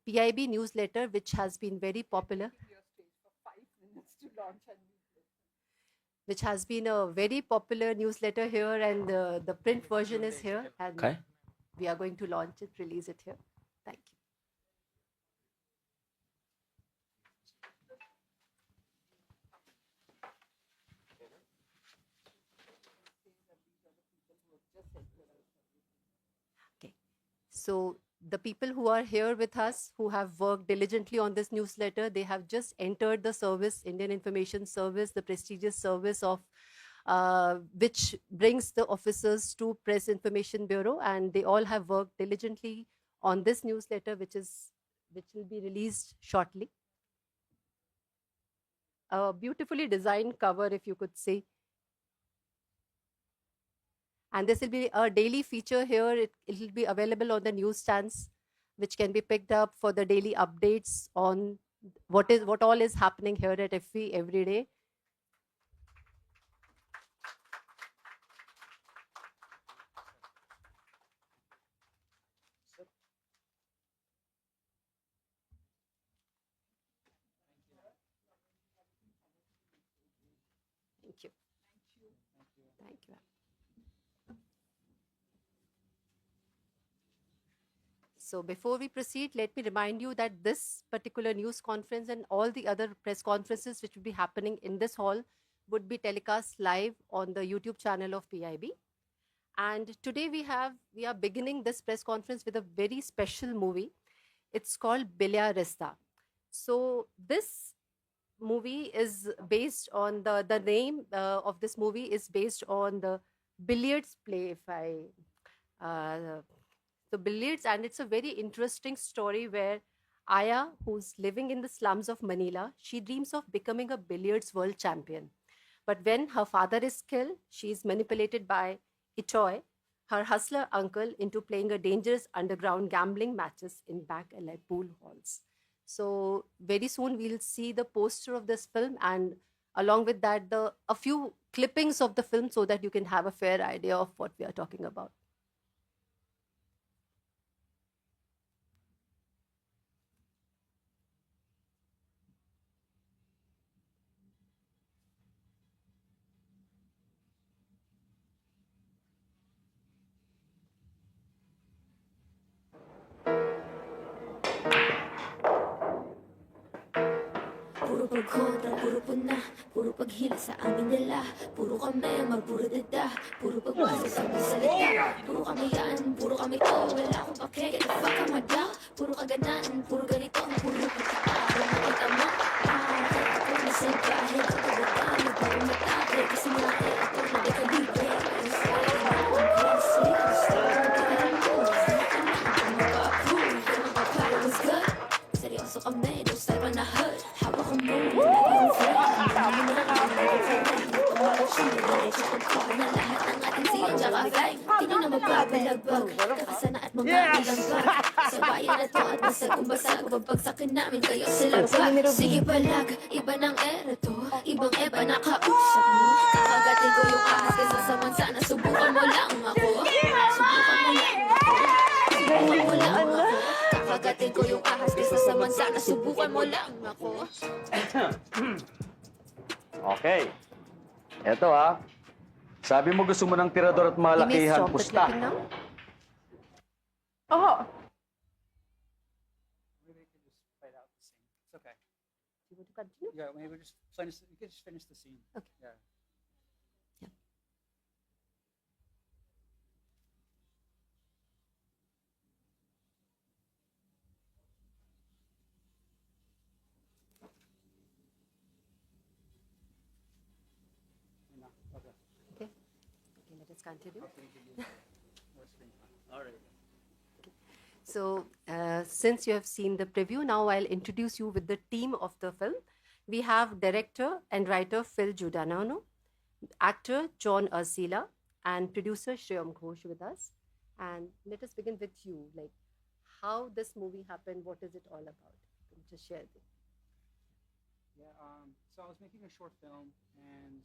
PIB newsletter, which has been very popular. Which has been a very popular newsletter here, and the print version is here, and we are going to launch it, release it here. Thank you. Okay, so the people who are here with us, who have worked diligently on this newsletter, they have just entered the service, Indian Information Service, the prestigious service of which brings the officers to Press Information Bureau, and they all have worked diligently on this newsletter, which will be released shortly. A beautifully designed cover, if you could say. And this will be a daily feature here. It will be available on the newsstands, which can be picked up for the daily updates on what all is happening here at IFFI every day. Thank you. Thank you. So before we proceed, let me remind you that this particular news conference and all the other press conferences which will be happening in this hall would be telecast live on the YouTube channel of PIB. And today we are beginning this press conference with a very special movie. It's called Bilyarista. So this movie is based on the name of this movie is based on the billiards play, the billiards, and it's a very interesting story where Aya, who's living in the slums of Manila, she dreams of becoming a billiards world champion. But when her father is killed, she is manipulated by Itoy, her hustler uncle, into playing a dangerous underground gambling matches in back alley pool halls. So very soon we'll see the poster of this film, and along with that, a few clippings of the film, so that you can have a fair idea of what we are talking about. Puro pagkontra, puro puna, puro paghila sa amin nila. Puro kami magpuro dada, puro pagbasa sa salita. Puro kami yan, puro kami to, wala akong pake, get the fuck out my dog. Puro kaganaan, puro ganito, puro pagkakaro, nakita mo. Kaya ako nasa'yo kahit ako talaga, nagbago matake, kasi malaki ako na dekalibre. Kaya na akong klase, gusto ko kailan ko, nakita na ako mag-approve, kaya magpapare was good. Seryoso kami, don't step on the hood. Hawak ko mo, naging friend. Hindi mo na ako nag-friend. Pumalo siya, diretso pagkuha na lahat ng ating siya tsaka fake. Di nyo na magpapalagbag, kakasana at mga ilambag. Sa bayan na to at basag kung basag, babagsakin namin kayo sila pa. Sige palag, iba ng era to, ibang eba nakausap mo. Kakagatin ko yung ahas kaysa sa mansana, subukan mo lang ako. Subukan mo lang ako. Subukan mo lang ako. Kakagatin ko yung ahas kaysa sa mansana, subukan mo lang ako. Okay. Eto sabi mo gusto mo ng tirador at malakihan pusta. Oh. Maybe we can just fight out the scene. It's okay. You want to continue? Yeah, maybe we just finish. You can just finish the scene. Okay. Yeah. Yeah. No, okay. Okay. Okay, let us continue. More screen time. All right. So, since you have seen the preview, now I'll introduce you with the team of the film. We have director and writer Phil Giordano, actor John Ursula, and producer Shreyam Ghosh with us. And let us begin with you, like how this movie happened, what is it all about? Just share it. Yeah. So I was making a short film, and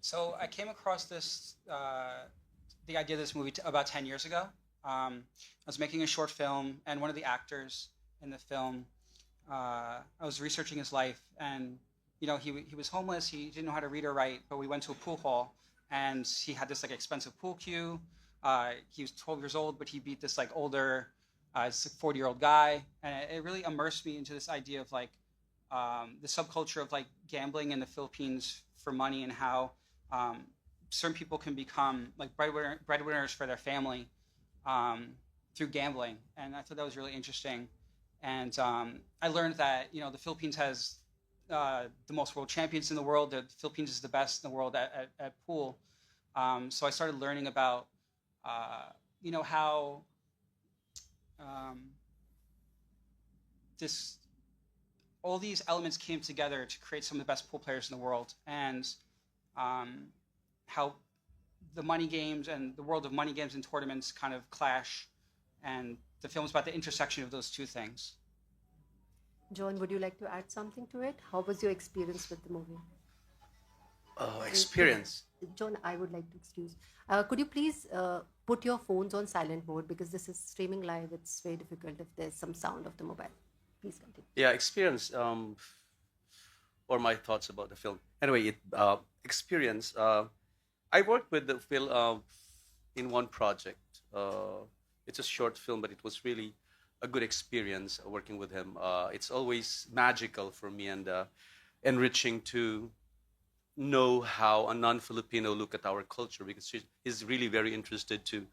so I came across this the idea of this movie about 10 years ago, I was making a short film, and one of the actors in the film, I was researching his life, and he was homeless. He didn't know how to read or write, but we went to a pool hall, and he had this like expensive pool cue. He was 12 years old, but he beat this like older, 40-year-old guy, and it really immersed me into this idea of like the subculture of like gambling in the Philippines for money, and how certain people can become like breadwinners for their family through gambling. And I thought that was really interesting. And I learned that the Philippines has the most world champions in the world. The Philippines is the best in the world at pool. So I started learning about how this all these elements came together to create some of the best pool players in the world, and how the money games and the world of money games and tournaments kind of clash. And the film is about the intersection of those two things. John, would you like to add something to it? How was your experience with the movie? Experience. John, I would like to excuse. Could you please put your phones on silent mode, because this is streaming live. It's very difficult if there's some sound of the mobile. Please continue. Yeah, experience. Or my thoughts about the film. Anyway, experience. I worked with the film in one project. It's a short film, but it was really a good experience working with him. It's always magical for me and enriching to know how a non-Filipino look at our culture, because he's really very interested to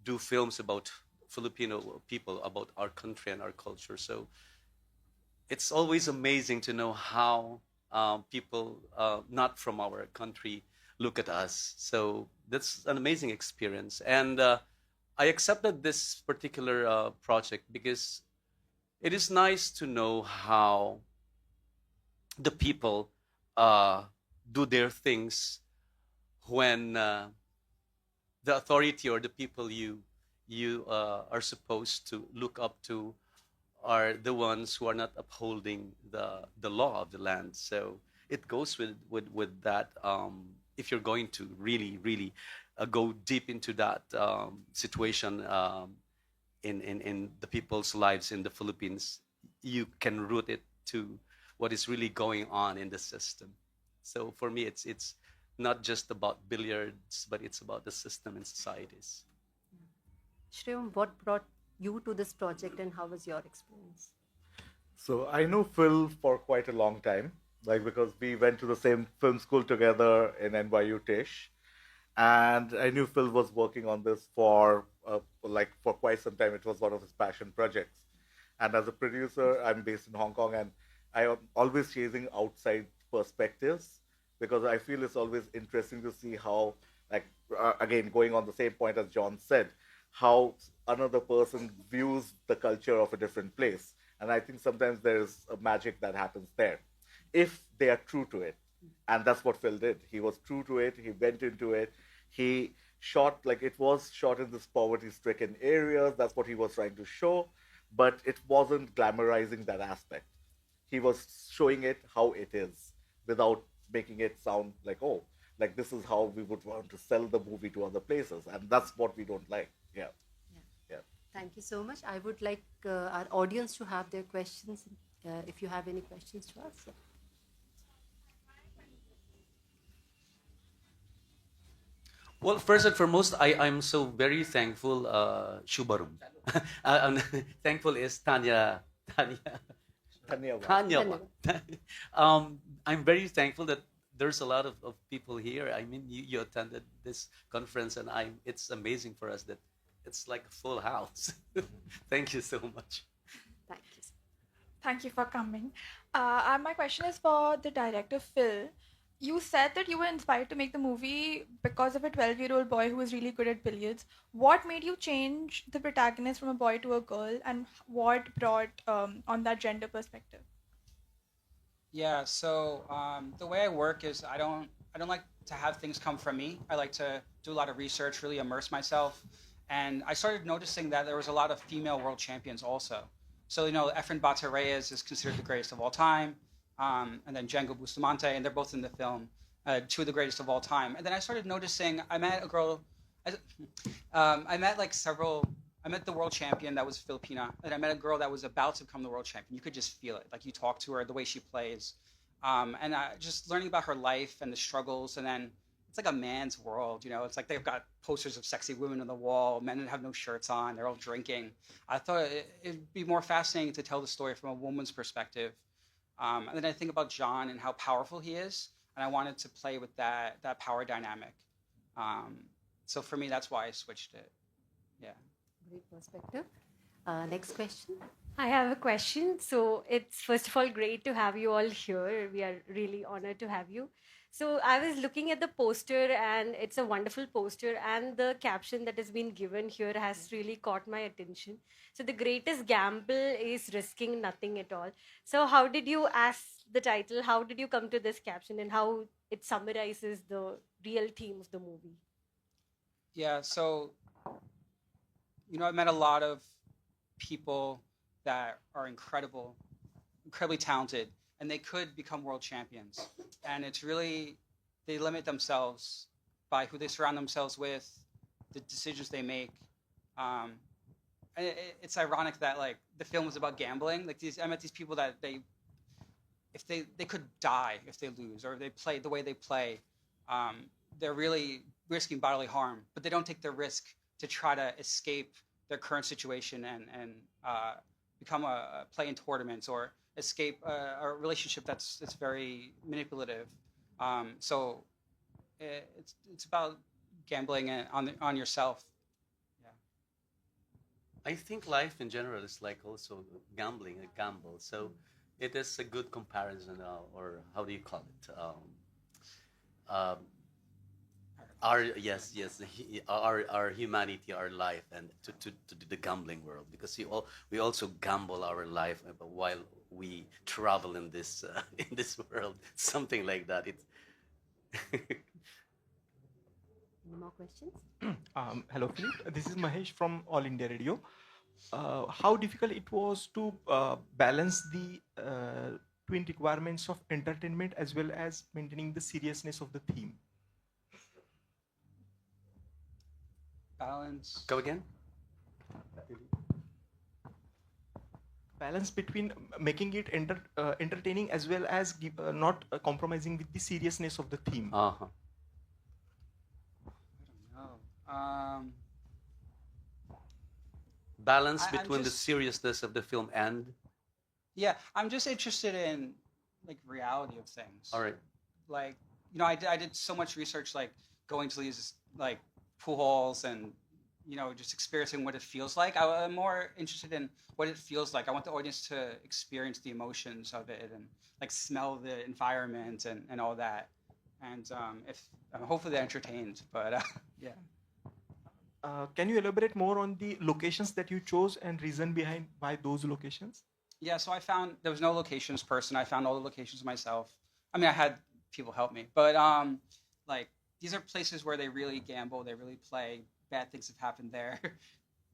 do films about Filipino people, about our country and our culture. So it's always amazing to know how people not from our country look at us. So that's an amazing experience. And I accepted this particular project because it is nice to know how the people do their things when the authority or the people you are supposed to look up to are the ones who are not upholding the law of the land. So it goes with that. If you're going to really go deep into that situation in the people's lives in the Philippines, you can root it to what is really going on in the system. So for me, it's not just about billiards, but it's about the system and societies. Shreya, what brought you to this project, and how was your experience? So I know Phil for quite a long time, like because we went to the same film school together in NYU Tisch, and I knew Phil was working on this for quite some time. It was one of his passion projects, and as a producer, I'm based in Hong Kong, and I am always chasing outside perspectives because I feel it's always interesting to see how, again, going on the same point as John said, how another person views the culture of a different place. And I think sometimes there's a magic that happens there if they are true to it. And that's what Phil did. He was true to it. He went into it. He shot, it was shot in this poverty-stricken areas. That's what he was trying to show. But it wasn't glamorizing that aspect. He was showing it how it is without making it sound like, this is how we would want to sell the movie to other places. And that's what we don't like. Yeah. Thank you so much. I would like our audience to have their questions. If you have any questions to ask. Yeah. Well, first and foremost, I'm so very thankful, Shubarum. I'm thankful is Tanya. Dhanyawad. I'm very thankful that there's a lot of people here. I mean, you attended this conference, and it's amazing for us that it's like a full house. Thank you so much. Thank you. Thank you for coming. And my question is for the director, Phil. You said that you were inspired to make the movie because of a 12-year-old boy who was really good at billiards. What made you change the protagonist from a boy to a girl, and what brought on that gender perspective? Yeah, so the way I work is I don't like to have things come from me. I like to do a lot of research, really immerse myself. And I started noticing that there was a lot of female world champions also. So, Efren Bata Reyes is considered the greatest of all time. And then Django Bustamante, and they're both in the film, two of the greatest of all time. And then I started noticing, I met a girl, I met several I met the world champion that was Filipina, and I met a girl that was about to become the world champion. You could just feel it. Like you talk to her, the way she plays, and just learning about her life and the struggles, and then it's like a man's world. It's like they've got posters of sexy women on the wall, men that have no shirts on, they're all drinking. I thought it'd be more fascinating to tell the story from a woman's perspective. And then I think about John and how powerful he is, and I wanted to play with that power dynamic. So for me, that's why I switched it. Yeah. Great perspective. Next question. I have a question. So it's first of all great to have you all here. We are really honored to have you. So I was looking at the poster and it's a wonderful poster and the caption that has been given here has really caught my attention. So the greatest gamble is risking nothing at all. So how did you, as the title, how did you come to this caption and how it summarizes the real theme of the movie? Yeah, so I met a lot of people that are incredibly talented, and they could become world champions. And it's really, they limit themselves by who they surround themselves with, the decisions they make. And it's ironic that like the film was about gambling. Like I met these people that they could die if they lose, or they play the way they play. They're really risking bodily harm, but they don't take the risk to try to escape their current situation and become play in tournaments or escape a relationship that's very manipulative. So it's about gambling on yourself. Yeah. I think life in general is like also gambling, a gamble. So it is a good comparison, or how do you call it? Our humanity, our life, and to the gambling world, because we also gamble our life while we travel in this in this world, something like that. It's Any more questions? Hello, Philip. This is Mahesh from All India Radio. How difficult it was to balance the twin requirements of entertainment as well as maintaining the seriousness of the theme? Balance. Go again. Balance between making it entertaining as well as not compromising with the seriousness of the theme. Uh-huh. I don't know. Balance between the seriousness of the film and. Yeah, I'm just interested in like reality of things. All right. Like I did so much research, like going to these like pool halls and just experiencing what it feels like. I'm more interested in what it feels like. I want the audience to experience the emotions of it and like smell the environment and all that. And hopefully they're entertained. But yeah. Can you elaborate more on the locations that you chose and reason behind why those locations? Yeah, so I found there was no locations person. I found all the locations myself. I mean, I had people help me, but like these are places where they really gamble, they really play. Bad things have happened there.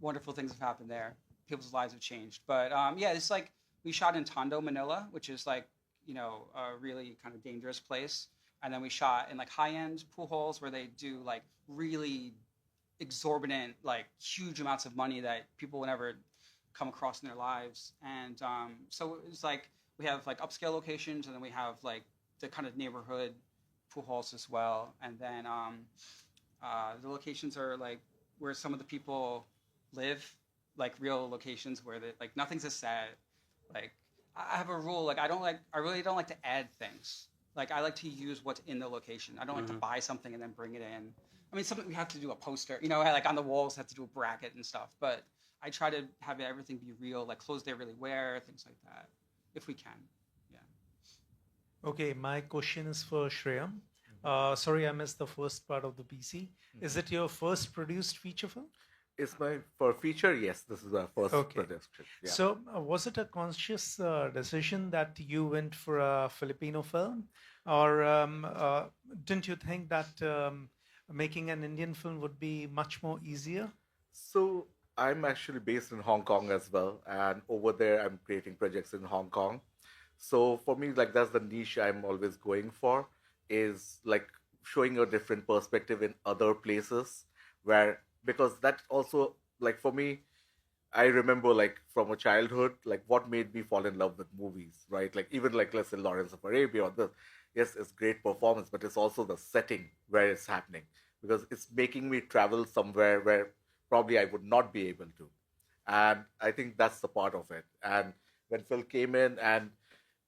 Wonderful things have happened there. People's lives have changed. But yeah, it's like we shot in Tondo, Manila, which is like a really kind of dangerous place. And then we shot in like high-end pool halls where they do like really exorbitant, like huge amounts of money that people will never come across in their lives. And so it's like we have like upscale locations, and then we have like the kind of neighborhood pool halls as well. And then the locations are like where some of the people live, like real locations where like nothing's a set. Like I have a rule, like I really don't like to add things. Like I like to use what's in the location. I don't like to buy something and then bring it in. I mean, something we have to do a poster, like on the walls, have to do a bracket and stuff. But I try to have everything be real, like clothes they really wear, things like that, if we can. Yeah. Okay, my question is for Shreya. Sorry, I missed the first part of the PC. Is it your first produced feature film? It's my for feature. Yes, this is our first production. Yeah. So, was it a conscious decision that you went for a Filipino film, or didn't you think that making an Indian film would be much more easier? So I'm actually based in Hong Kong as well, and over there I'm creating projects in Hong Kong. So for me, like that's the niche I'm always going for, is like showing a different perspective in other places, where because that also like for me, I remember like from a childhood, like what made me fall in love with movies, right? Like even like let's say Lawrence of Arabia or this. Yes, it's great performance, but it's also the setting where it's happening because it's making me travel somewhere where probably I would not be able to. And I think that's the part of it. And when Phil came in, and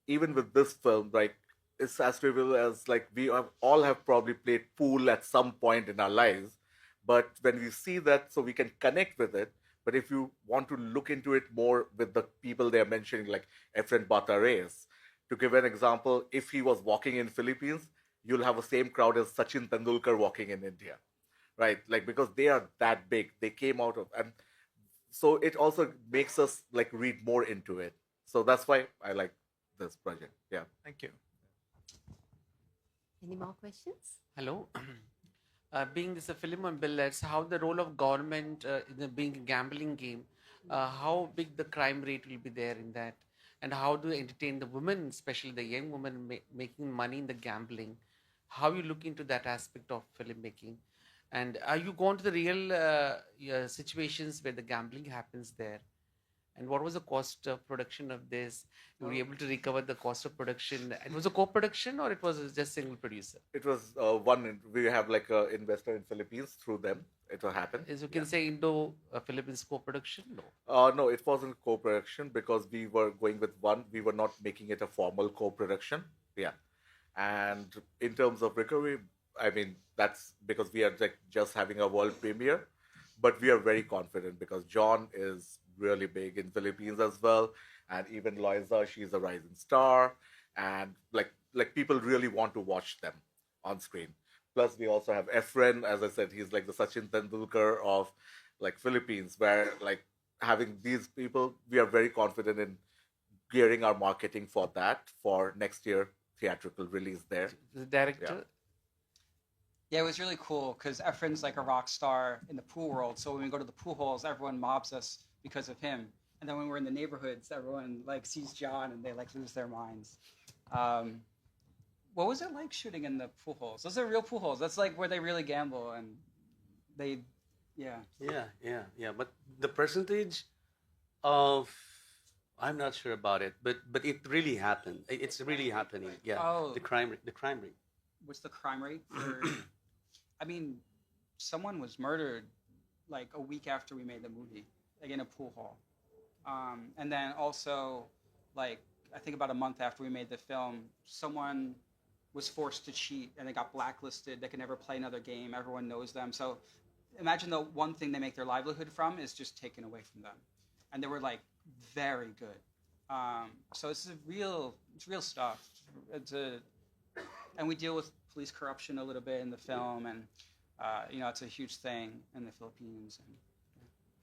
even with this film, like it's as trivial as like we have, all have probably played pool at some point in our lives, but when we see that, so we can connect with it. But if you want to look into it more with the people they are mentioning, like Efren Batares, to give an example, if he was walking in Philippines, you'll have the same crowd as Sachin Tendulkar walking in India, right? Like because they are that big, they came out of, and so it also makes us like read more into it. So that's why I like this project. Yeah. Thank you. Any more questions? Hello. Being this a film on billiards, how the role of government in the being a gambling game, how big the crime rate will be there in that, and how do you entertain the women, especially the young women making money in the gambling? How you look into that aspect of filmmaking, and are you going to the real yeah, situations where the gambling happens there? And what was the cost of production of this? You were able to recover the cost of production. It was a co-production or it was just single producer? It was we have like a investor in Philippines through them. It will happen. As you can say, Indo Philippines co-production. No. No, it wasn't co-production because we were going with one. We were not making it a formal co-production. Yeah, and in terms of recovery, I mean that's because we are like just having a world premiere, but we are very confident because John is really big in Philippines as well, and even Loiza, she's a rising star, and like people really want to watch them on screen. Plus, we also have Efren, as I said, he's like the Sachin Tendulkar of like Philippines, where like having these people, we are very confident in gearing our marketing for that for next year theatrical release there. The director. Yeah, it was really cool because Efren's like a rock star in the pool world. So when we go to the pool halls, everyone mobs us because of him. And then when we're in the neighborhoods, everyone like sees John and they like lose their minds. What was it like shooting in the pool halls? Those are real pool halls. That's like where they really gamble and they, yeah. Yeah. But the percentage of, I'm not sure about it, but it really happened. It's really happening. Yeah. Oh. The crime rate. What's the crime rate for? I mean, someone was murdered like a week after we made the movie, like in a pool hall. And then also, like I think about a month after we made the film, someone was forced to cheat and they got blacklisted. They can never play another game. Everyone knows them. So imagine the one thing they make their livelihood from is just taken away from them. And they were like very good. So it's real stuff. And we deal with police corruption a little bit in the film, and it's a huge thing in the Philippines.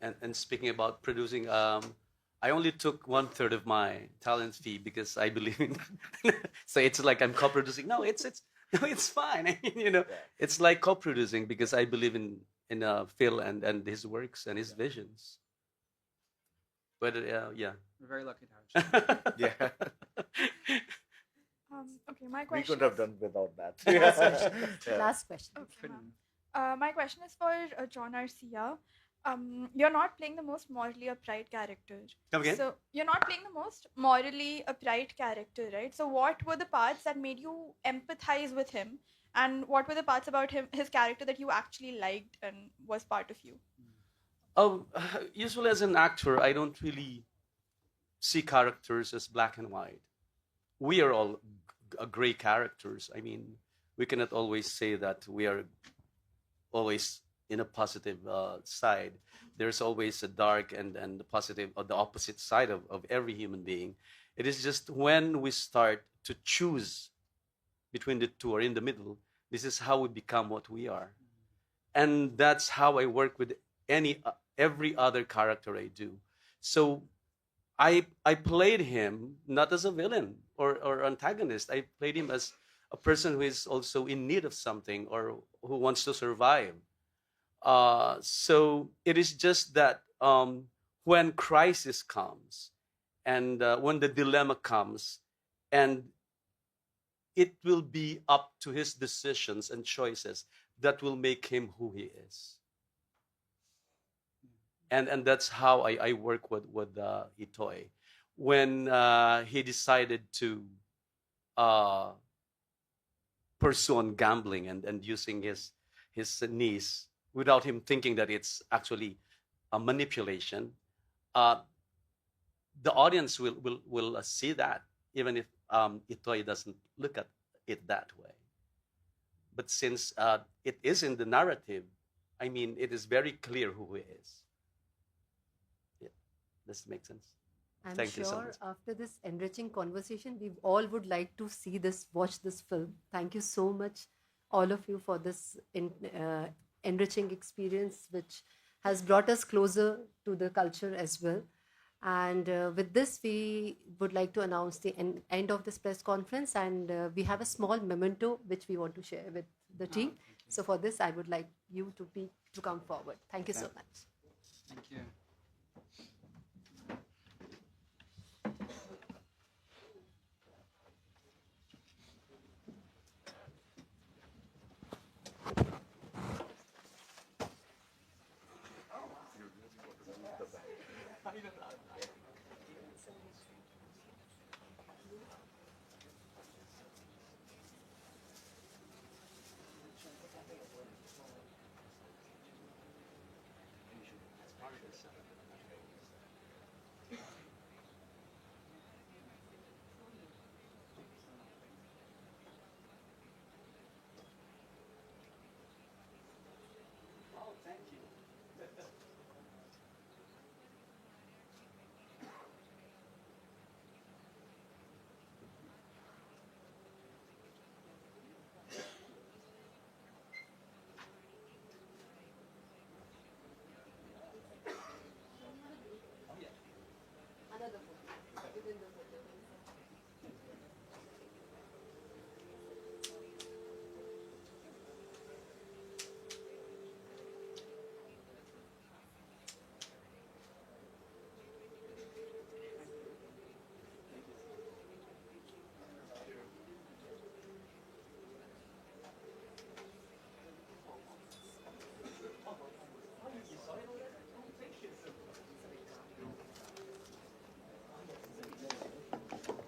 And speaking about producing, I only took 1/3 of my talent fee because I believe in. So it's like I'm co-producing. No, it's fine. I mean, it's like co-producing because I believe in Phil and his works and his visions. But yeah. We're very lucky to have you. Yeah. Okay, my We question. couldn't have done without that. Last question. Okay, ma'am. My question is for John Arcia. You're not playing the most morally upright character. Come again? So you're not playing the most morally upright character, right? So what were the parts that made you empathize with him, and what were the parts about his character that you actually liked and was part of you? Usually as an actor, I don't really see characters as black and white. We are all gray characters. I mean, we cannot always say that we are always in a positive side. There's always a dark and the positive or the opposite side of every human being. It is just when we start to choose between the two or in the middle, this is how we become what we are. And that's how I work with every other character I do. So I played him not as a villain or antagonist. I played him as a person who is also in need of something or who wants to survive. So it is just that when crisis comes and when the dilemma comes, and it will be up to his decisions and choices that will make him who he is. and that's how I work with Itoy. When he decided to pursue on gambling and using his niece without him thinking that it's actually a manipulation, uh, the audience will see that, even if Itoy doesn't look at it that way. But since it is in the narrative, I mean, it is very clear who he is. Yeah, does it make sense? I'm Thank you so sure much. after this enriching conversation, we all would like to see this, watch this film. Thank you so much, all of you, for this enriching experience, which has brought us closer to the culture as well. And with this, we would like to announce the end of this press conference, and we have a small memento which we want to share with the team. So for this, I would like you to come forward. Thank you so much. Thank you.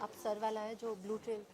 आप sir वाला है जो blue trail